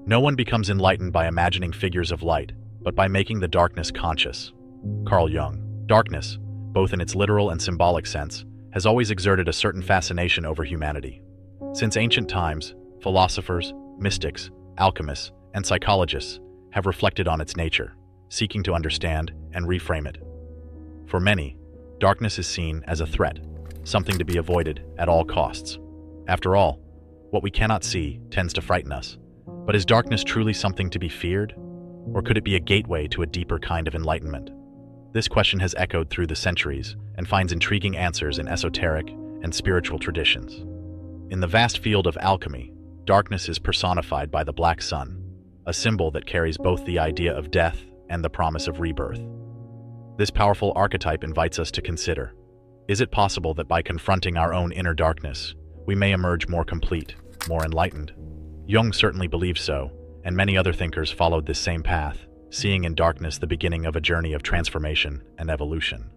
No one becomes enlightened by imagining figures of light, but by making the darkness conscious. Carl Jung. Darkness, both in its literal and symbolic sense, has always exerted a certain fascination over humanity. Since ancient times, philosophers, mystics, alchemists, and psychologists have reflected on its nature, seeking to understand and reframe it. For many, darkness is seen as a threat, something to be avoided at all costs. After all, what we cannot see tends to frighten us. But is darkness truly something to be feared? Or could it be a gateway to a deeper kind of enlightenment? This question has echoed through the centuries and finds intriguing answers in esoteric and spiritual traditions. In the vast field of alchemy, darkness is personified by the black sun, a symbol that carries both the idea of death and the promise of rebirth. This powerful archetype invites us to consider, is it possible that by confronting our own inner darkness, we may emerge more complete, more enlightened? Jung certainly believed so, and many other thinkers followed this same path, seeing in darkness the beginning of a journey of transformation and evolution.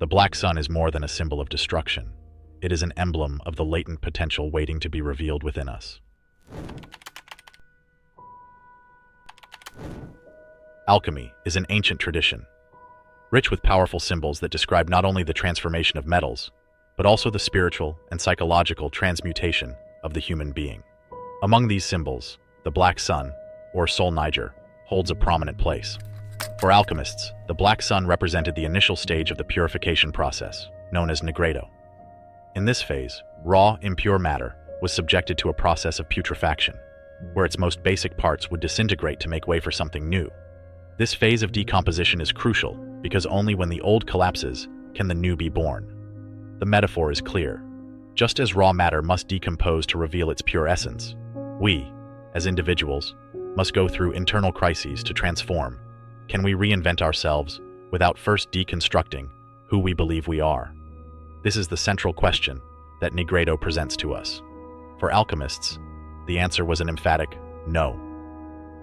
The black sun is more than a symbol of destruction. It is an emblem of the latent potential waiting to be revealed within us. Alchemy is an ancient tradition, rich with powerful symbols that describe not only the transformation of metals, but also the spiritual and psychological transmutation of the human being. Among these symbols, the black sun, or Sol Niger, holds a prominent place. For alchemists, the black sun represented the initial stage of the purification process, known as nigredo. In this phase, raw, impure matter was subjected to a process of putrefaction, where its most basic parts would disintegrate to make way for something new. This phase of decomposition is crucial because only when the old collapses can the new be born. The metaphor is clear. Just as raw matter must decompose to reveal its pure essence, we, as individuals, must go through internal crises to transform. Can we reinvent ourselves without first deconstructing who we believe we are? This is the central question that Nigredo presents to us. For alchemists, the answer was an emphatic no.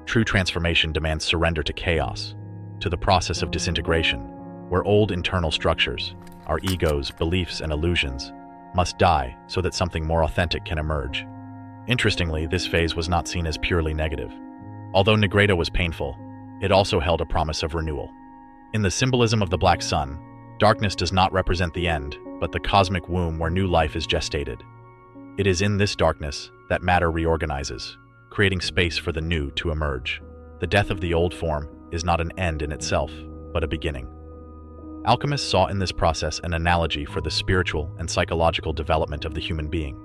True transformation demands surrender to chaos, to the process of disintegration, where old internal structures, our egos, beliefs, and illusions, must die so that something more authentic can emerge. Interestingly, this phase was not seen as purely negative. Although Nigredo was painful, it also held a promise of renewal. In the symbolism of the black sun, darkness does not represent the end, but the cosmic womb where new life is gestated. It is in this darkness that matter reorganizes, creating space for the new to emerge. The death of the old form is not an end in itself, but a beginning. Alchemists saw in this process an analogy for the spiritual and psychological development of the human being.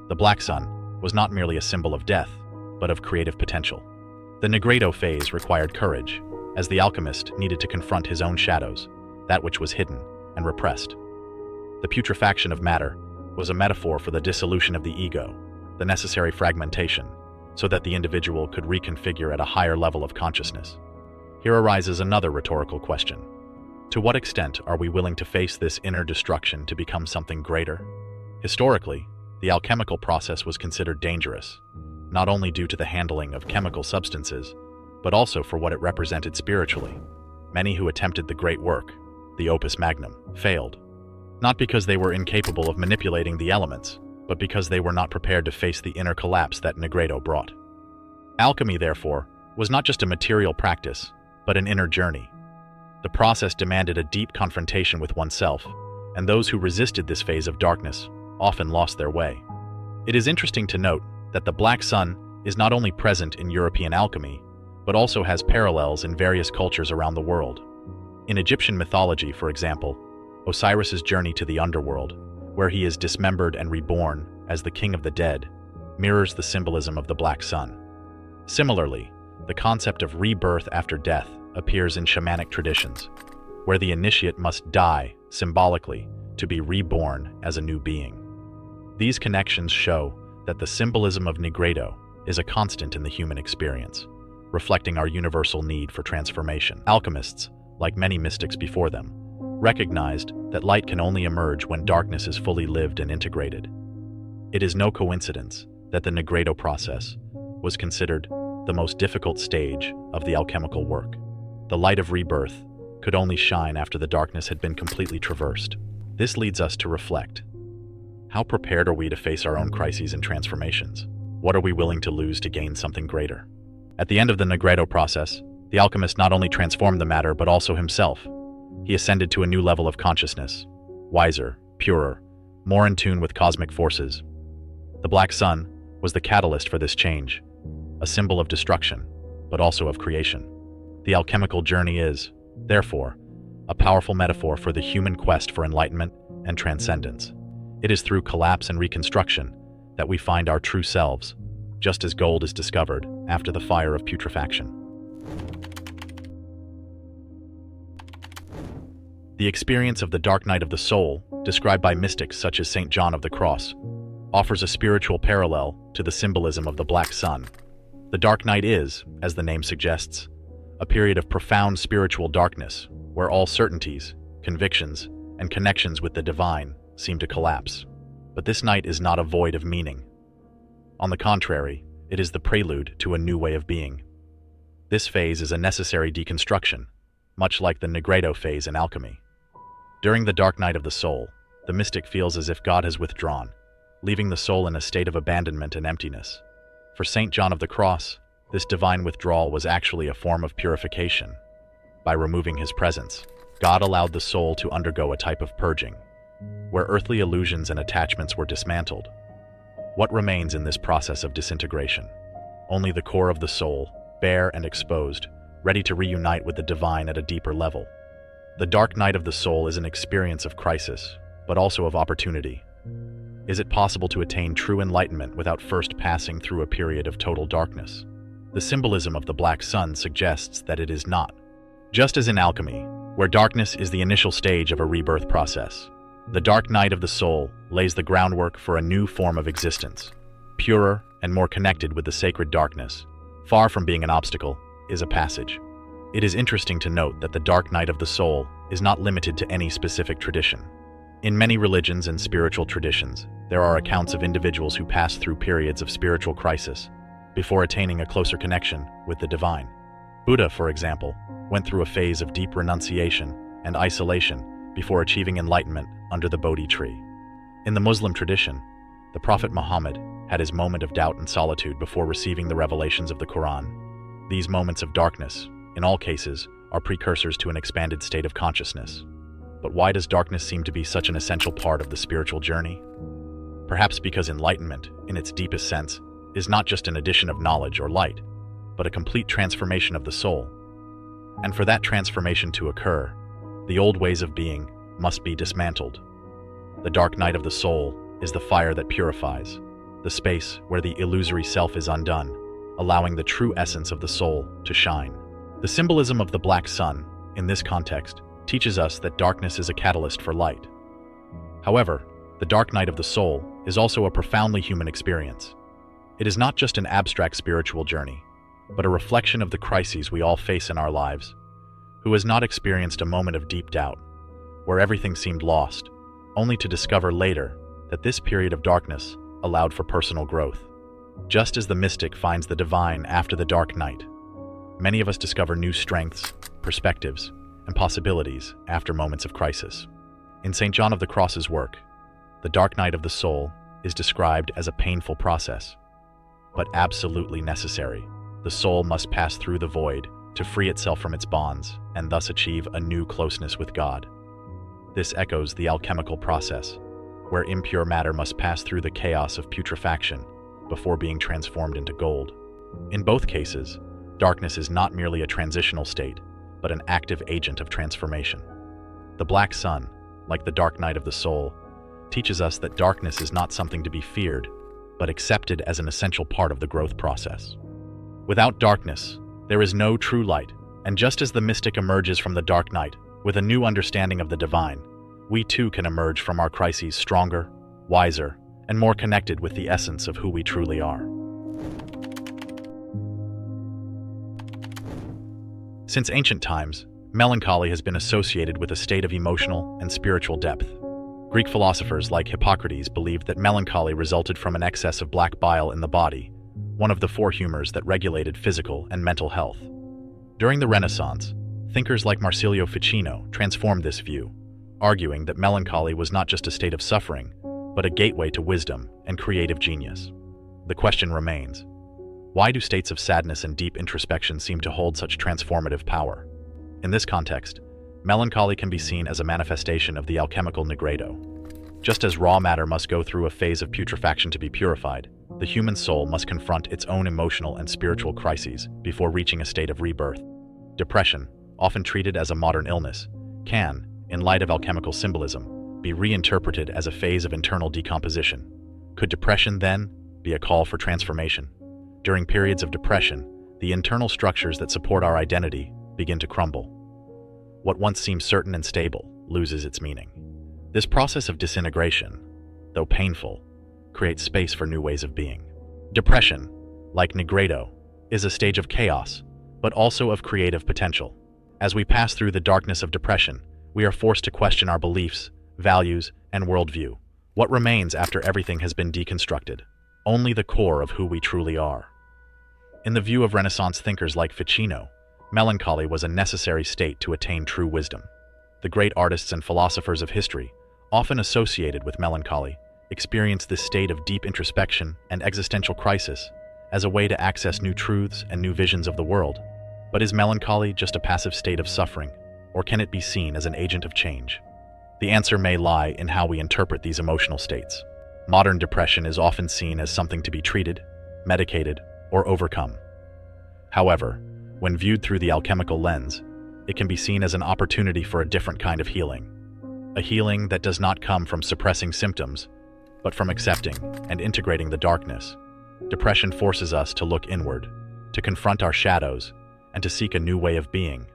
The black sun was not merely a symbol of death, but of creative potential. The Nigredo phase required courage, as the alchemist needed to confront his own shadows, that which was hidden and repressed. The putrefaction of matter was a metaphor for the dissolution of the ego, the necessary fragmentation, so that the individual could reconfigure at a higher level of consciousness. Here arises another rhetorical question. To what extent are we willing to face this inner destruction to become something greater? Historically, the alchemical process was considered dangerous, not only due to the handling of chemical substances, but also for what it represented spiritually. Many who attempted the great work, the opus magnum, failed, not because they were incapable of manipulating the elements, but because they were not prepared to face the inner collapse that Nigredo brought. Alchemy, therefore, was not just a material practice, but an inner journey. The process demanded a deep confrontation with oneself, and those who resisted this phase of darkness often lost their way. It is interesting to note that the black sun is not only present in European alchemy, but also has parallels in various cultures around the world. In Egyptian mythology, for example, Osiris's journey to the underworld, where he is dismembered and reborn as the king of the dead, mirrors the symbolism of the black sun. Similarly, the concept of rebirth after death appears in shamanic traditions, where the initiate must die symbolically to be reborn as a new being. These connections show that the symbolism of Nigredo is a constant in the human experience, reflecting our universal need for transformation. Alchemists, like many mystics before them, recognized that light can only emerge when darkness is fully lived and integrated. It is no coincidence that the Nigredo process was considered the most difficult stage of the alchemical work. The light of rebirth could only shine after the darkness had been completely traversed. This leads us to reflect. How prepared are we to face our own crises and transformations? What are we willing to lose to gain something greater? At the end of the Negredo process, the alchemist not only transformed the matter but also himself. He ascended to a new level of consciousness, wiser, purer, more in tune with cosmic forces. The black sun was the catalyst for this change, a symbol of destruction, but also of creation. The alchemical journey is, therefore, a powerful metaphor for the human quest for enlightenment and transcendence. It is through collapse and reconstruction that we find our true selves, just as gold is discovered after the fire of putrefaction. The experience of the dark night of the soul, described by mystics such as St. John of the Cross, offers a spiritual parallel to the symbolism of the black sun. The dark night is, as the name suggests, a period of profound spiritual darkness, where all certainties, convictions, and connections with the divine seem to collapse. But this night is not a void of meaning. On the contrary, it is the prelude to a new way of being. This phase is a necessary deconstruction, much like the Negredo phase in alchemy. During the dark night of the soul, the mystic feels as if God has withdrawn, leaving the soul in a state of abandonment and emptiness. For St. John of the Cross, this divine withdrawal was actually a form of purification. By removing his presence, God allowed the soul to undergo a type of purging, where earthly illusions and attachments were dismantled. What remains in this process of disintegration? Only the core of the soul, bare and exposed, ready to reunite with the divine at a deeper level. The dark night of the soul is an experience of crisis, but also of opportunity. Is it possible to attain true enlightenment without first passing through a period of total darkness? The symbolism of the black sun suggests that it is not. Just as in alchemy, where darkness is the initial stage of a rebirth process, the dark night of the soul lays the groundwork for a new form of existence, purer and more connected with the sacred darkness. Far from being an obstacle, is a passage. It is interesting to note that the dark night of the soul is not limited to any specific tradition. In many religions and spiritual traditions, there are accounts of individuals who pass through periods of spiritual crisis before attaining a closer connection with the divine. Buddha, for example, went through a phase of deep renunciation and isolation before achieving enlightenment under the Bodhi tree. In the Muslim tradition, the Prophet Muhammad had his moment of doubt and solitude before receiving the revelations of the Quran. These moments of darkness, in all cases, are precursors to an expanded state of consciousness. But why does darkness seem to be such an essential part of the spiritual journey? Perhaps because enlightenment, in its deepest sense, is not just an addition of knowledge or light, but a complete transformation of the soul. And for that transformation to occur, the old ways of being must be dismantled. The dark night of the soul is the fire that purifies, the space where the illusory self is undone, allowing the true essence of the soul to shine. The symbolism of the black sun, in this context, teaches us that darkness is a catalyst for light. However, the dark night of the soul is also a profoundly human experience. It is not just an abstract spiritual journey, but a reflection of the crises we all face in our lives. Who has not experienced a moment of deep doubt, where everything seemed lost, only to discover later that this period of darkness allowed for personal growth? Just as the mystic finds the divine after the dark night, many of us discover new strengths, perspectives, and possibilities after moments of crisis. In St. John of the Cross's work, the dark night of the soul is described as a painful process, but absolutely necessary. The soul must pass through the void to free itself from its bonds and thus achieve a new closeness with God. This echoes the alchemical process, where impure matter must pass through the chaos of putrefaction before being transformed into gold. In both cases, darkness is not merely a transitional state, but an active agent of transformation. The black sun, like the dark night of the soul, teaches us that darkness is not something to be feared, but accepted as an essential part of the growth process. Without darkness, there is no true light, and just as the mystic emerges from the dark night with a new understanding of the divine, we too can emerge from our crises stronger, wiser, and more connected with the essence of who we truly are. Since ancient times, melancholy has been associated with a state of emotional and spiritual depth. Greek philosophers like Hippocrates believed that melancholy resulted from an excess of black bile in the body, one of the four humors that regulated physical and mental health. During the Renaissance, thinkers like Marsilio Ficino transformed this view, arguing that melancholy was not just a state of suffering, but a gateway to wisdom and creative genius. The question remains, why do states of sadness and deep introspection seem to hold such transformative power? In this context, melancholy can be seen as a manifestation of the alchemical nigredo. Just as raw matter must go through a phase of putrefaction to be purified, the human soul must confront its own emotional and spiritual crises before reaching a state of rebirth. Depression, often treated as a modern illness, can, in light of alchemical symbolism, be reinterpreted as a phase of internal decomposition. Could depression, then, be a call for transformation? During periods of depression, the internal structures that support our identity begin to crumble. What once seemed certain and stable loses its meaning. This process of disintegration, though painful, creates space for new ways of being. Depression, like nigredo, is a stage of chaos, but also of creative potential. As we pass through the darkness of depression, we are forced to question our beliefs, values, and worldview. What remains after everything has been deconstructed? Only the core of who we truly are. In the view of Renaissance thinkers like Ficino, melancholy was a necessary state to attain true wisdom. The great artists and philosophers of history, often associated with melancholy, experienced this state of deep introspection and existential crisis as a way to access new truths and new visions of the world. But is melancholy just a passive state of suffering, or can it be seen as an agent of change? The answer may lie in how we interpret these emotional states. Modern depression is often seen as something to be treated, medicated, or overcome. However, when viewed through the alchemical lens, it can be seen as an opportunity for a different kind of healing. A healing that does not come from suppressing symptoms, but from accepting and integrating the darkness. Depression forces us to look inward, to confront our shadows, and to seek a new way of being.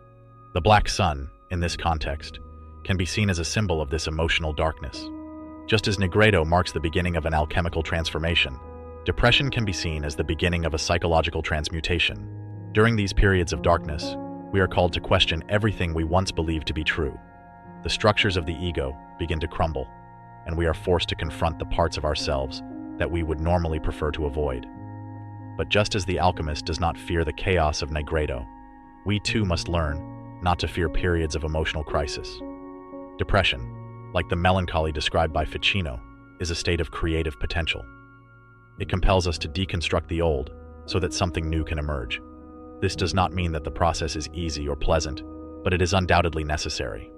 The black sun, in this context, can be seen as a symbol of this emotional darkness. Just as nigredo marks the beginning of an alchemical transformation, depression can be seen as the beginning of a psychological transmutation. During these periods of darkness, we are called to question everything we once believed to be true. The structures of the ego begin to crumble, and we are forced to confront the parts of ourselves that we would normally prefer to avoid. But just as the alchemist does not fear the chaos of nigredo, we too must learn not to fear periods of emotional crisis. Depression, like the melancholy described by Ficino, is a state of creative potential. It compels us to deconstruct the old so that something new can emerge. This does not mean that the process is easy or pleasant, but it is undoubtedly necessary.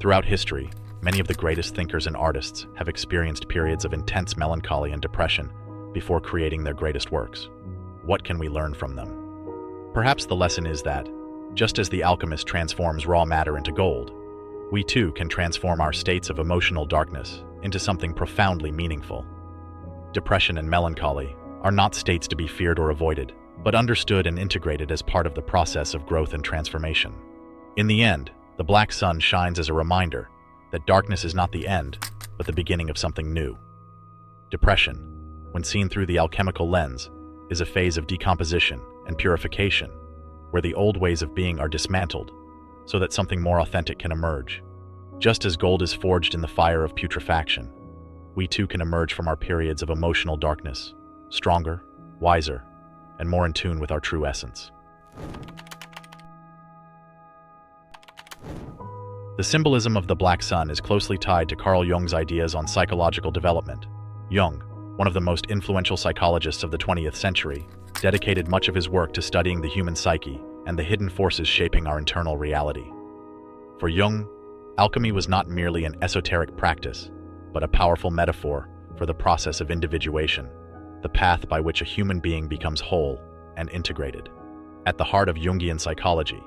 Throughout history, many of the greatest thinkers and artists have experienced periods of intense melancholy and depression before creating their greatest works. What can we learn from them? Perhaps the lesson is that, just as the alchemist transforms raw matter into gold, we too can transform our states of emotional darkness into something profoundly meaningful. Depression and melancholy are not states to be feared or avoided, but understood and integrated as part of the process of growth and transformation. In the end, the black sun shines as a reminder that darkness is not the end, but the beginning of something new. Depression, when seen through the alchemical lens, is a phase of decomposition and purification, where the old ways of being are dismantled so that something more authentic can emerge. Just as gold is forged in the fire of putrefaction, we too can emerge from our periods of emotional darkness, stronger, wiser, and more in tune with our true essence. The symbolism of the black sun is closely tied to Carl Jung's ideas on psychological development. Jung, one of the most influential psychologists of the 20th century, dedicated much of his work to studying the human psyche and the hidden forces shaping our internal reality. For Jung, alchemy was not merely an esoteric practice, but a powerful metaphor for the process of individuation, the path by which a human being becomes whole and integrated. At the heart of Jungian psychology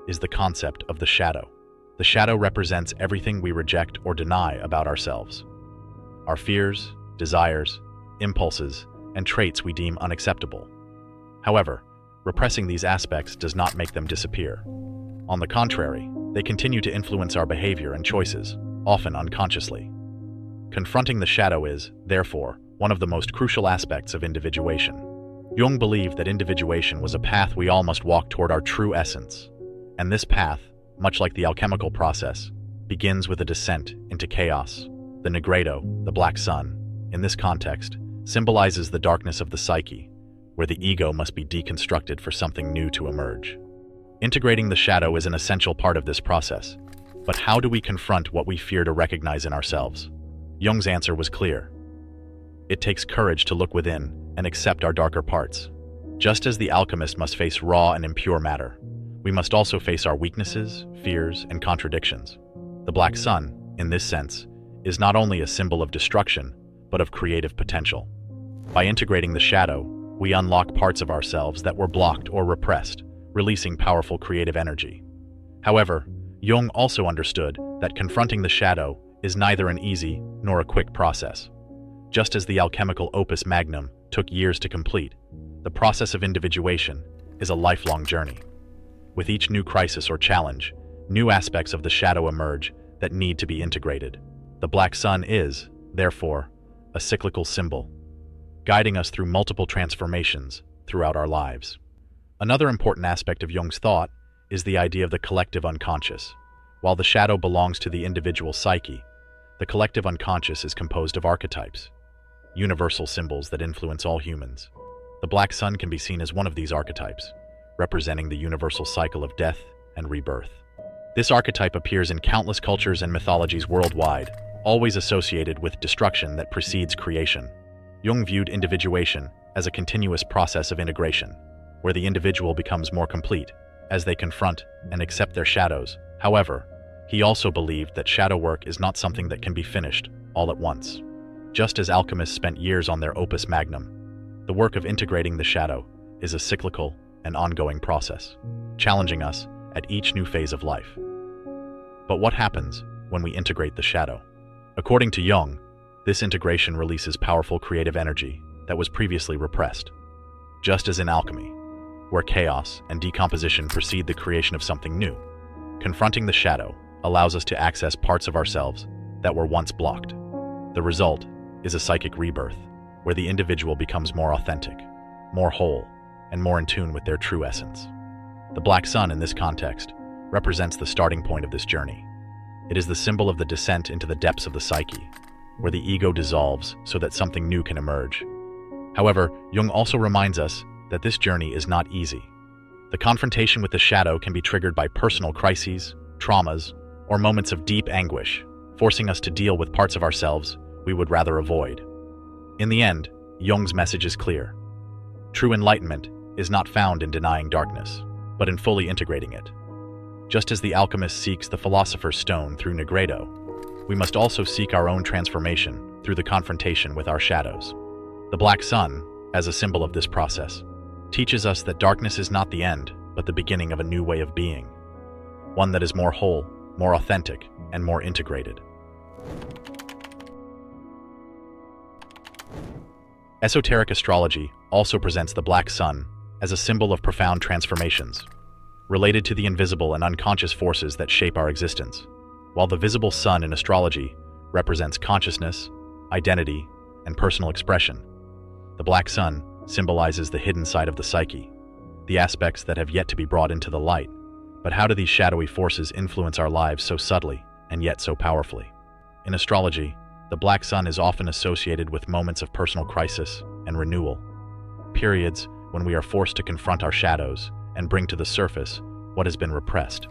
is the concept of the shadow. The shadow represents everything we reject or deny about ourselves. Our fears, desires, impulses, and traits we deem unacceptable. However, repressing these aspects does not make them disappear. On the contrary, they continue to influence our behavior and choices, often unconsciously. Confronting the shadow is, therefore, one of the most crucial aspects of individuation. Jung believed that individuation was a path we all must walk toward our true essence, and this path, much like the alchemical process, begins with a descent into chaos. The nigredo, the black sun, in this context, symbolizes the darkness of the psyche, where the ego must be deconstructed for something new to emerge. Integrating the shadow is an essential part of this process. But how do we confront what we fear to recognize in ourselves? Jung's answer was clear. It takes courage to look within and accept our darker parts. Just as the alchemist must face raw and impure matter, we must also face our weaknesses, fears, and contradictions. The black sun, in this sense, is not only a symbol of destruction, but of creative potential. By integrating the shadow, we unlock parts of ourselves that were blocked or repressed, releasing powerful creative energy. However, Jung also understood that confronting the shadow is neither an easy nor a quick process. Just as the alchemical opus magnum took years to complete, the process of individuation is a lifelong journey. With each new crisis or challenge, new aspects of the shadow emerge that need to be integrated. The black sun is, therefore, a cyclical symbol, guiding us through multiple transformations throughout our lives. Another important aspect of Jung's thought is the idea of the collective unconscious. While the shadow belongs to the individual psyche, the collective unconscious is composed of archetypes, universal symbols that influence all humans. The black sun can be seen as one of these archetypes, representing the universal cycle of death and rebirth. This archetype appears in countless cultures and mythologies worldwide, always associated with destruction that precedes creation. Jung viewed individuation as a continuous process of integration, where the individual becomes more complete as they confront and accept their shadows. However, he also believed that shadow work is not something that can be finished all at once. Just as alchemists spent years on their opus magnum, the work of integrating the shadow is a cyclical and ongoing process, challenging us at each new phase of life. But what happens when we integrate the shadow? According to Jung, this integration releases powerful creative energy that was previously repressed. Just as in alchemy, where chaos and decomposition precede the creation of something new, confronting the shadow allows us to access parts of ourselves that were once blocked. The result is a psychic rebirth, where the individual becomes more authentic, more whole, and more in tune with their true essence. The black sun, in this context, represents the starting point of this journey. It is the symbol of the descent into the depths of the psyche, where the ego dissolves so that something new can emerge. However, Jung also reminds us that this journey is not easy. The confrontation with the shadow can be triggered by personal crises, traumas, or moments of deep anguish, forcing us to deal with parts of ourselves we would rather avoid. In the end, Jung's message is clear. True enlightenment is not found in denying darkness, but in fully integrating it. Just as the alchemist seeks the philosopher's stone through Negredo, we must also seek our own transformation through the confrontation with our shadows. The black sun, as a symbol of this process, teaches us that darkness is not the end, but the beginning of a new way of being, one that is more whole, more authentic, and more integrated. Esoteric astrology also presents the black sun as a symbol of profound transformations, related to the invisible and unconscious forces that shape our existence. While the visible sun in astrology represents consciousness, identity, and personal expression, the black sun symbolizes the hidden side of the psyche, the aspects that have yet to be brought into the light. But how do these shadowy forces influence our lives so subtly and yet so powerfully? In astrology, the black sun is often associated with moments of personal crisis and renewal, periods when we are forced to confront our shadows and bring to the surface what has been repressed.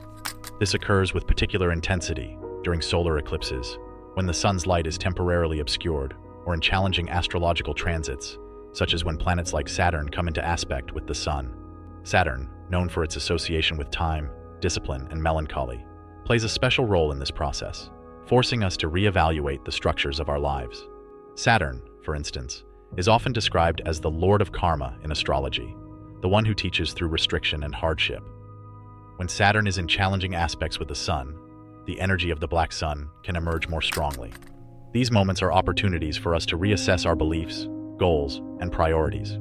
This occurs with particular intensity during solar eclipses, when the sun's light is temporarily obscured, or in challenging astrological transits, such as when planets like Saturn come into aspect with the sun. Saturn, known for its association with time, discipline, and melancholy, plays a special role in this process, forcing us to reevaluate the structures of our lives. Saturn, for instance, is often described as the Lord of Karma in astrology, the one who teaches through restriction and hardship. When Saturn is in challenging aspects with the sun, the energy of the black sun can emerge more strongly. These moments are opportunities for us to reassess our beliefs, goals, and priorities.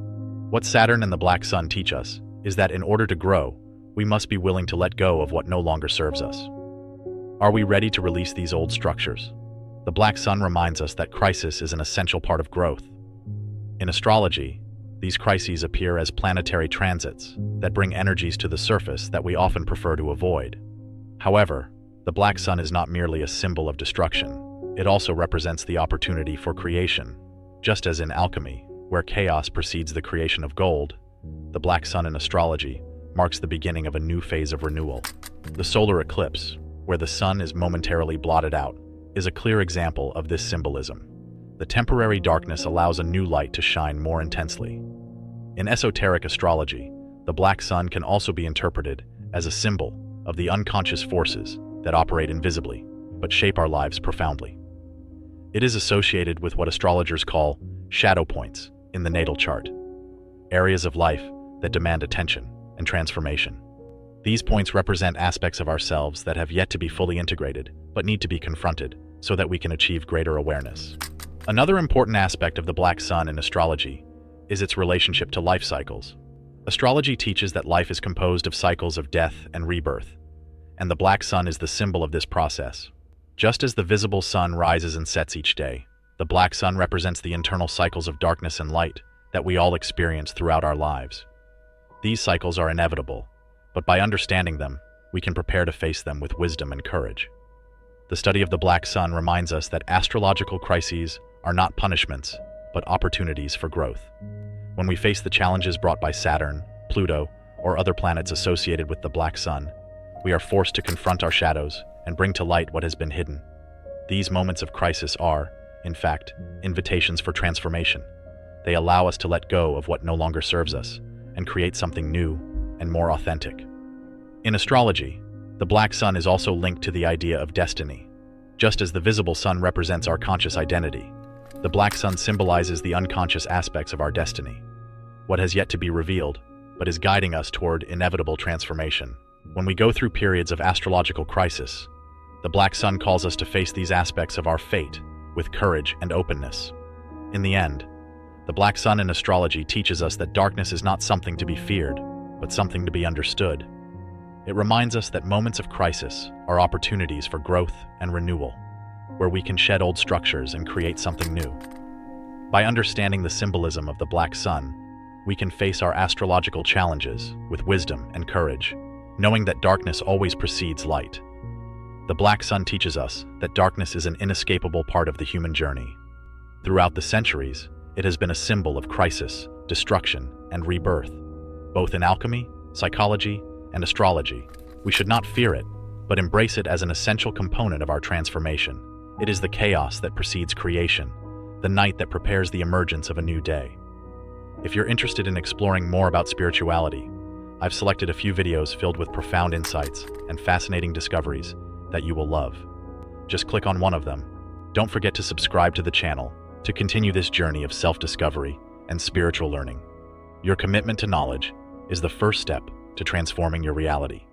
What Saturn and the black sun teach us is that in order to grow, we must be willing to let go of what no longer serves us. Are we ready to release these old structures? The black sun reminds us that crisis is an essential part of growth. In astrology, these crises appear as planetary transits that bring energies to the surface that we often prefer to avoid. However, the black sun is not merely a symbol of destruction. It also represents the opportunity for creation. Just as in alchemy, where chaos precedes the creation of gold, the black sun in astrology marks the beginning of a new phase of renewal. The solar eclipse, where the sun is momentarily blotted out, is a clear example of this symbolism. The temporary darkness allows a new light to shine more intensely. In esoteric astrology, the black sun can also be interpreted as a symbol of the unconscious forces that operate invisibly but shape our lives profoundly. It is associated with what astrologers call shadow points in the natal chart, areas of life that demand attention and transformation. These points represent aspects of ourselves that have yet to be fully integrated but need to be confronted so that we can achieve greater awareness. Another important aspect of the black sun in astrology is its relationship to life cycles. Astrology teaches that life is composed of cycles of death and rebirth, and the black sun is the symbol of this process. Just as the visible sun rises and sets each day, the black sun represents the internal cycles of darkness and light that we all experience throughout our lives. These cycles are inevitable, but by understanding them, we can prepare to face them with wisdom and courage. The study of the black sun reminds us that astrological crises are not punishments, but opportunities for growth. When we face the challenges brought by Saturn, Pluto, or other planets associated with the black sun, we are forced to confront our shadows and bring to light what has been hidden. These moments of crisis are, in fact, invitations for transformation. They allow us to let go of what no longer serves us and create something new and more authentic. In astrology, the black sun is also linked to the idea of destiny. Just as the visible sun represents our conscious identity, the black sun symbolizes the unconscious aspects of our destiny, what has yet to be revealed, but is guiding us toward inevitable transformation. When we go through periods of astrological crisis, the black sun calls us to face these aspects of our fate with courage and openness. In the end, the black sun in astrology teaches us that darkness is not something to be feared, but something to be understood. It reminds us that moments of crisis are opportunities for growth and renewal, where we can shed old structures and create something new. By understanding the symbolism of the black sun, we can face our astrological challenges with wisdom and courage, knowing that darkness always precedes light. The black sun teaches us that darkness is an inescapable part of the human journey. Throughout the centuries, it has been a symbol of crisis, destruction, and rebirth. Both in alchemy, psychology, and astrology, we should not fear it, but embrace it as an essential component of our transformation. It is the chaos that precedes creation, the night that prepares the emergence of a new day. If you're interested in exploring more about spirituality, I've selected a few videos filled with profound insights and fascinating discoveries that you will love. Just click on one of them. Don't forget to subscribe to the channel to continue this journey of self-discovery and spiritual learning. Your commitment to knowledge is the first step to transforming your reality.